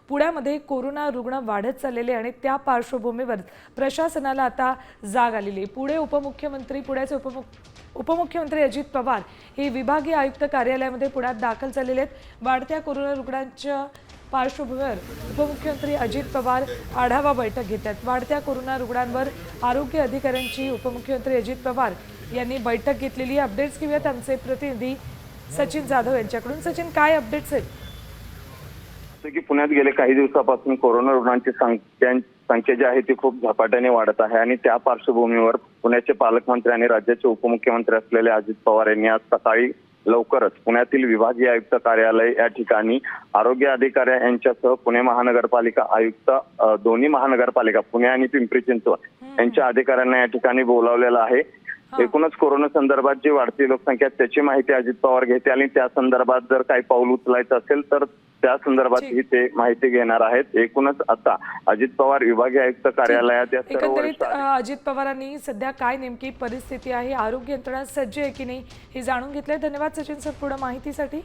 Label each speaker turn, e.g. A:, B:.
A: पुण्यामध्ये कोरोना रुग्ण वाढत चाललेले आणि त्या पार्श्वभूमीवर प्रशासनाला आता जाग आलेली आहे। पुण्याचे उपमुख्यमंत्री अजित पवार हे विभागीय आयुक्त कार्यालयामध्ये पुण्यात दाखल झालेले आहेत। वाढत्या कोरोना रुग्णांच्या पार्श्वभूमीवर उपमुख्यमंत्री अजित पवार आढावा बैठक घेत आहेत। वाढत्या कोरोना रुग्णांवर आरोग्य अधिकाऱ्यांची उपमुख्यमंत्री अजित पवार यांनी बैठक घेतलेली आहे। अपडेट्स घेऊयात आमचे प्रतिनिधी सचिन जाधव यांच्याकडून। सचिन, काय अपडेट्स आहेत?
B: की पुण्यात गेले काही दिवसापासून कोरोना रुग्णांची संख्या जी आहे ती खूप झपाट्याने वाढत आहे आणि त्या पार्श्वभूमीवर पुण्याचे पालकमंत्री आणि राज्याचे उपमुख्यमंत्री असलेले अजित पवार यांनी आज सकाळी लवकरच पुण्यातील विभागीय आयुक्त कार्यालय या ठिकाणी आरोग्य अधिकारी यांच्यासह पुणे महानगरपालिका आयुक्त, दोन्ही महानगरपालिका पुणे आणि पिंपरी चिंचवड यांच्या अधिकाऱ्यांना या ठिकाणी बोलावलेलं आहे। एकूणच कोरोना संदर्भात जी वाढती लोकसंख्या त्याची माहिती अजित पवार घेते आणि त्या संदर्भात जर काही पाऊल उचलायचं असेल तर त्या संदर्भात ते माहिती घेणार आहेत। एकूणच आता अजित पवार विभागीय आयुक्त कार्यालयात
A: एकंदरीत अजित पवारांनी सध्या काय नेमकी परिस्थिती आहे, आरोग्य यंत्रणा सज्ज आहे की नाही हे जाणून घेतलंय। धन्यवाद सचिन सर, पुढे माहितीसाठी।